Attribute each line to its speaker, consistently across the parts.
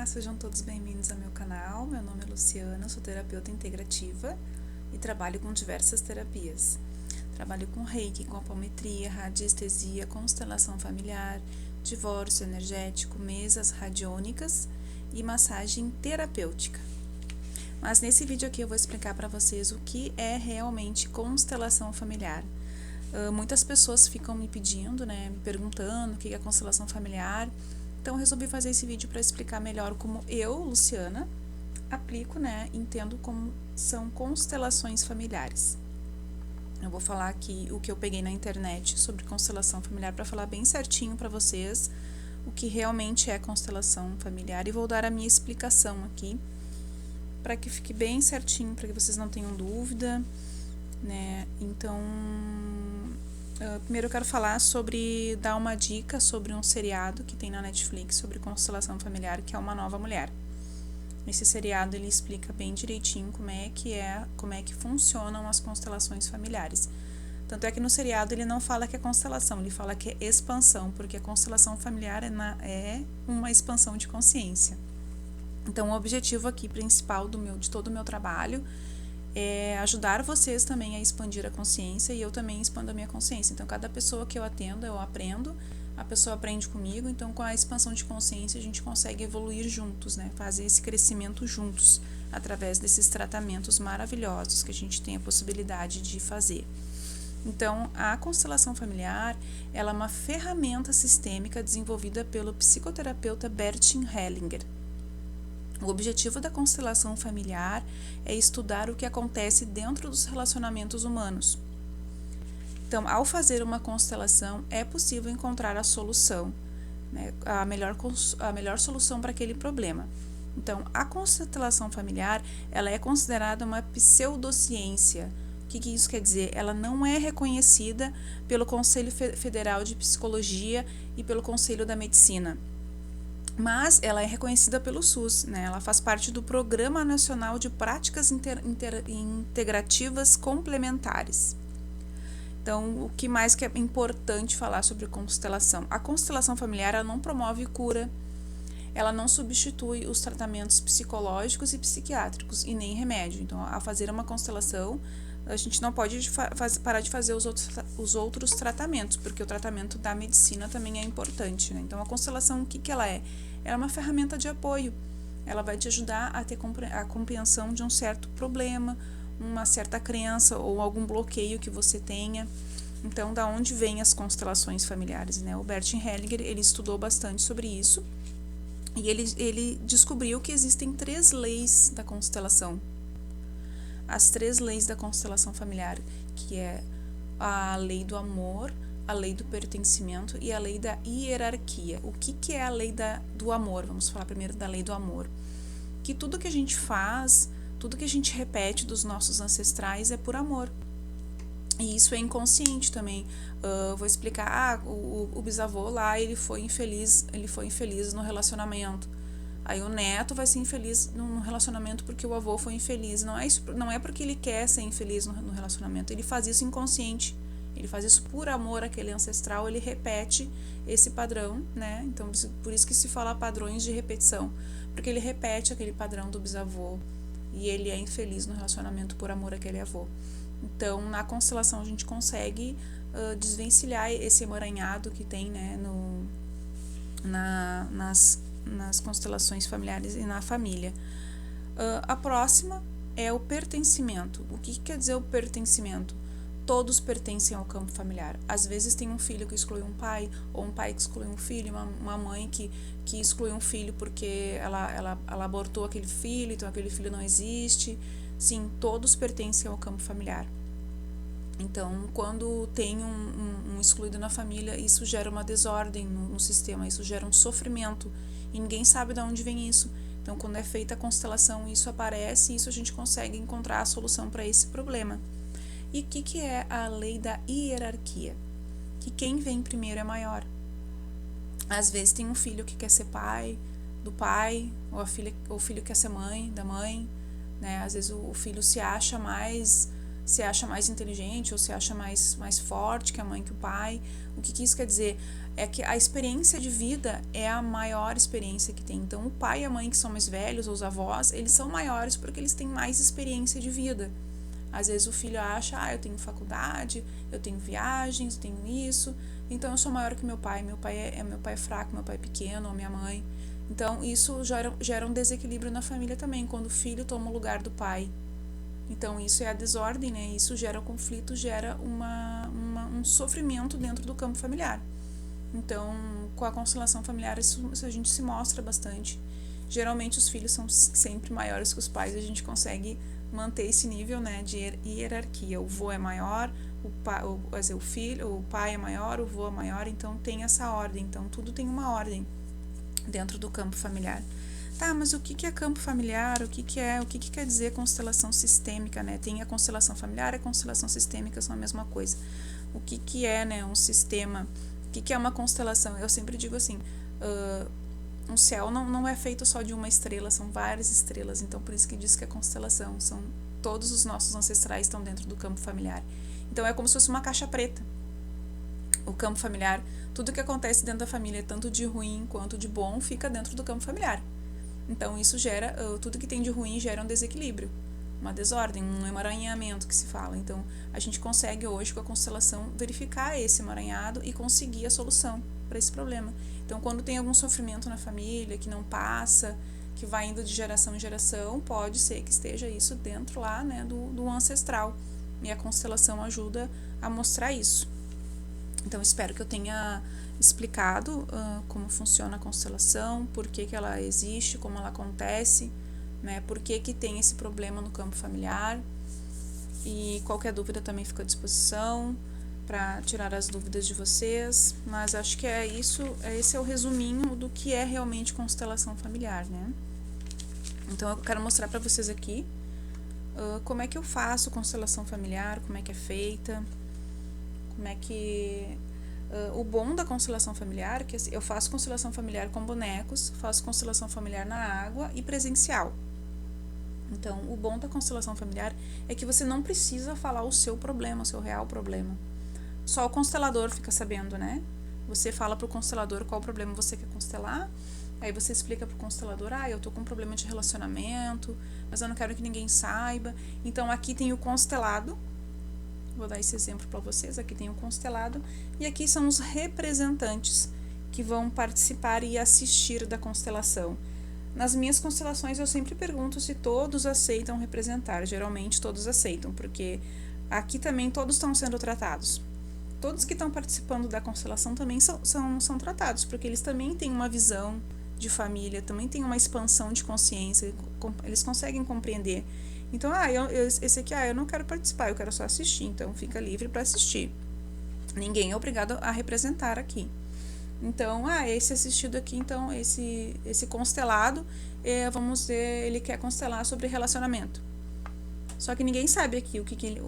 Speaker 1: Olá, sejam todos bem-vindos ao meu canal. Meu nome é Luciana, sou terapeuta integrativa e trabalho com diversas terapias. Trabalho com reiki, com apometria, radiestesia, constelação familiar, divórcio energético, mesas radiônicas e massagem terapêutica. Mas nesse vídeo aqui eu vou explicar para vocês o que é realmente constelação familiar. Muitas pessoas ficam me pedindo, me perguntando o que é constelação familiar. Então, eu resolvi fazer esse vídeo para explicar melhor como eu, Luciana, aplico, entendo como são constelações familiares. Eu vou falar aqui o que eu peguei na internet sobre constelação familiar para falar bem certinho para vocês o que realmente é constelação familiar e vou dar a minha explicação aqui para que fique bem certinho, para que vocês não tenham dúvida, Então, primeiro eu quero falar dar uma dica sobre um seriado que tem na Netflix sobre constelação familiar, que é Uma Nova Mulher. Esse seriado ele explica bem direitinho como é que funcionam as constelações familiares. Tanto é que no seriado ele não fala que é constelação, ele fala que é expansão, porque a constelação familiar é uma expansão de consciência. Então, o objetivo aqui principal de todo o meu trabalho é ajudar vocês também a expandir a consciência e eu também expando a minha consciência. Então, cada pessoa que eu atendo, eu aprendo, a pessoa aprende comigo, então com a expansão de consciência a gente consegue evoluir juntos, fazer esse crescimento juntos, através desses tratamentos maravilhosos que a gente tem a possibilidade de fazer. Então, a constelação familiar, ela é uma ferramenta sistêmica desenvolvida pelo psicoterapeuta Bert Hellinger. O objetivo da constelação familiar é estudar o que acontece dentro dos relacionamentos humanos. Então, ao fazer uma constelação, é possível encontrar a solução, a melhor solução para aquele problema. Então, a constelação familiar, ela é considerada uma pseudociência. O que isso quer dizer? Ela não é reconhecida pelo Conselho Federal de Psicologia e pelo Conselho da Medicina. Mas ela é reconhecida pelo SUS, Ela faz parte do Programa Nacional de Práticas Integrativas Complementares. Então, o que mais que é importante falar sobre constelação? A constelação familiar ela não promove cura, ela não substitui os tratamentos psicológicos e psiquiátricos e nem remédio. Então, ao fazer uma constelação, a gente não pode parar de fazer os outros tratamentos, porque o tratamento da medicina também é importante. Então, a constelação, o que ela é? Ela é uma ferramenta de apoio. Ela vai te ajudar a ter a compreensão de um certo problema, uma certa crença ou algum bloqueio que você tenha. Então, da onde vêm as constelações familiares? O Bert Hellinger, ele estudou bastante sobre isso e ele descobriu que existem 3 leis da constelação. As 3 leis da constelação familiar, que é a lei do amor, a lei do pertencimento e a lei da hierarquia. O que é a lei do amor? Vamos falar primeiro da lei do amor. Que tudo que a gente faz, tudo que a gente repete dos nossos ancestrais é por amor. E isso é inconsciente também. Vou explicar, o bisavô lá, ele foi infeliz no relacionamento. Aí o neto vai ser infeliz no relacionamento porque o avô foi infeliz. Não é porque ele quer ser infeliz no relacionamento. Ele faz isso inconsciente. Ele faz isso por amor àquele ancestral. Ele repete esse padrão, Então, por isso que se fala padrões de repetição. Porque ele repete aquele padrão do bisavô. E ele é infeliz no relacionamento por amor àquele avô. Então, na constelação, a gente consegue desvencilhar esse emaranhado que tem, nas constelações familiares e na família. A próxima é o pertencimento. O que quer dizer o pertencimento? Todos pertencem ao campo familiar. Às vezes tem um filho que exclui um pai, ou um pai que exclui um filho, uma mãe que exclui um filho porque ela abortou aquele filho, então aquele filho não existe. Sim, todos pertencem ao campo familiar. Então, quando tem um excluído na família, isso gera uma desordem no sistema, isso gera um sofrimento e ninguém sabe de onde vem isso. Então, quando é feita a constelação, isso aparece e isso a gente consegue encontrar a solução para esse problema. E o que é a lei da hierarquia? Que quem vem primeiro é maior. Às vezes tem um filho que quer ser pai, do pai, ou o filho quer ser mãe, da mãe, Às vezes o filho se acha mais se acha mais inteligente ou se acha mais forte que a mãe, que o pai. O que isso quer dizer? É que a experiência de vida é a maior experiência que tem. Então, o pai e a mãe que são mais velhos, ou os avós, eles são maiores porque eles têm mais experiência de vida. Às vezes o filho acha, eu tenho faculdade, eu tenho viagens, eu tenho isso, então eu sou maior que meu pai é fraco, meu pai é pequeno, ou minha mãe. Então, isso gera um desequilíbrio na família também, quando o filho toma o lugar do pai. Então, isso é a desordem, né? Isso gera conflito, gera um sofrimento dentro do campo familiar. Então, com a constelação familiar, isso a gente se mostra bastante. Geralmente, os filhos são sempre maiores que os pais, a gente consegue manter esse nível, né, de hierarquia. O vô é maior, o pai é maior, o vô é maior, então tem essa ordem. Então, tudo tem uma ordem dentro do campo familiar. Tá, mas o que é campo familiar? O que quer dizer constelação sistêmica, né? Tem a constelação familiar e a constelação sistêmica são a mesma coisa. O que é, né, um sistema? O que é uma constelação? Eu sempre digo assim, um céu não é feito só de uma estrela, são várias estrelas, então por isso que diz que é constelação. Todos os nossos ancestrais estão dentro do campo familiar. Então é como se fosse uma caixa preta. O campo familiar, tudo que acontece dentro da família, tanto de ruim quanto de bom, fica dentro do campo familiar. Então isso gera, tudo que tem de ruim gera um desequilíbrio, uma desordem, um emaranhamento que se fala. Então a gente consegue hoje com a constelação verificar esse emaranhado e conseguir a solução para esse problema. Então quando tem algum sofrimento na família que não passa, que vai indo de geração em geração, pode ser que esteja isso dentro lá, né, do ancestral. E a constelação ajuda a mostrar isso. Então espero que eu tenha explicado como funciona a constelação, por que ela existe, como ela acontece, né, por que tem esse problema no campo familiar. E qualquer dúvida também fica à disposição para tirar as dúvidas de vocês, mas acho que é isso, esse é o resuminho do que é realmente constelação familiar, né? Então eu quero mostrar para vocês aqui como é que eu faço constelação familiar, como é que é feita, como é que... o bom da constelação familiar é que eu faço constelação familiar com bonecos, faço constelação familiar na água e presencial. Então, o bom da constelação familiar é que você não precisa falar o seu problema, o seu real problema. Só o constelador fica sabendo, né? Você fala pro constelador qual problema você quer constelar, aí você explica pro constelador, eu tô com um problema de relacionamento, mas eu não quero que ninguém saiba. Então, aqui tem o constelado, vou dar esse exemplo para vocês, aqui tem o constelado, e aqui são os representantes que vão participar e assistir da constelação. Nas minhas constelações eu sempre pergunto se todos aceitam representar, geralmente todos aceitam, porque aqui também todos estão sendo tratados. Todos que estão participando da constelação também são tratados, porque eles também têm uma visão de família, também têm uma expansão de consciência, eles conseguem compreender. Então, esse aqui, eu não quero participar, eu quero só assistir, então fica livre para assistir. Ninguém é obrigado a representar aqui. Então, esse assistido aqui, então, esse constelado, vamos dizer, ele quer constelar sobre relacionamento. Só que ninguém sabe aqui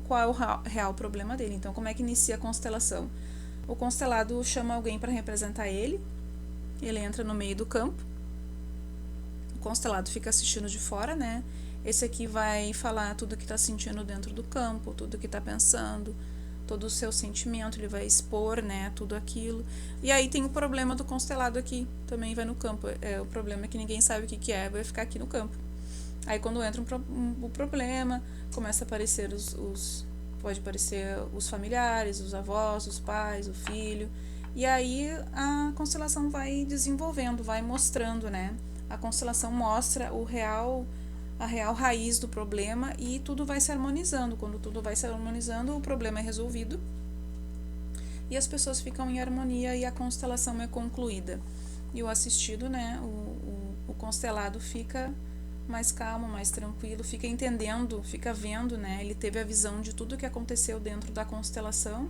Speaker 1: qual é o real problema dele. Então, como é que inicia a constelação? O constelado chama alguém para representar ele entra no meio do campo, o constelado fica assistindo de fora, né? Esse aqui vai falar tudo que está sentindo dentro do campo, tudo que está pensando, todo o seu sentimento, ele vai expor, né, tudo aquilo. E aí tem o problema do constelado aqui, também vai no campo. O problema é que ninguém sabe o que é, vai ficar aqui no campo. Aí quando entra o problema, começa a aparecer pode aparecer os familiares, os avós, os pais, o filho. E aí a constelação vai desenvolvendo, vai mostrando, né? A constelação mostra a real raiz do problema e tudo vai se harmonizando. Quando tudo vai se harmonizando, o problema é resolvido e as pessoas ficam em harmonia e a constelação é concluída. E o assistido, né, o constelado fica mais calmo, mais tranquilo, fica entendendo, fica vendo, né, ele teve a visão de tudo que aconteceu dentro da constelação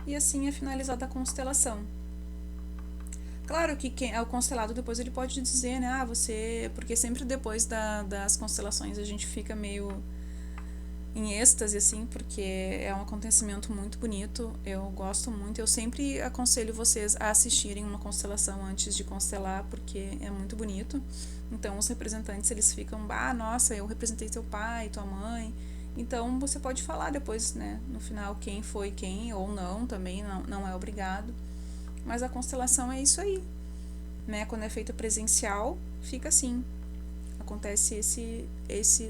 Speaker 1: e assim é finalizada a constelação. Claro que o constelado depois ele pode dizer, né, porque sempre depois das constelações a gente fica meio em êxtase, assim, porque é um acontecimento muito bonito, eu gosto muito, eu sempre aconselho vocês a assistirem uma constelação antes de constelar, porque é muito bonito. Então os representantes, eles ficam, nossa, eu representei teu pai, tua mãe, Então você pode falar depois, né, no final, quem foi quem ou não, também não é obrigado. Mas a constelação é isso aí, né? Quando é feita presencial, fica assim. Acontece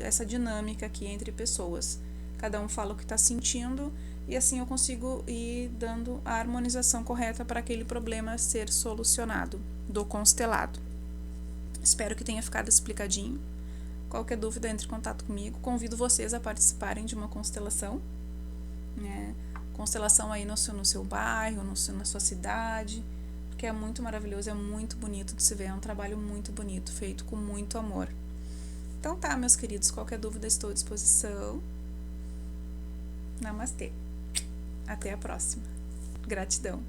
Speaker 1: essa dinâmica aqui entre pessoas. Cada um fala o que está sentindo e assim eu consigo ir dando a harmonização correta para aquele problema ser solucionado do constelado. Espero que tenha ficado explicadinho. Qualquer dúvida, entre em contato comigo. Convido vocês a participarem de uma constelação, né? Constelação aí no seu bairro, na sua cidade, porque é muito maravilhoso, é muito bonito de se ver, é um trabalho muito bonito, feito com muito amor. Então tá, meus queridos, qualquer dúvida estou à disposição. Namastê. Até a próxima. Gratidão.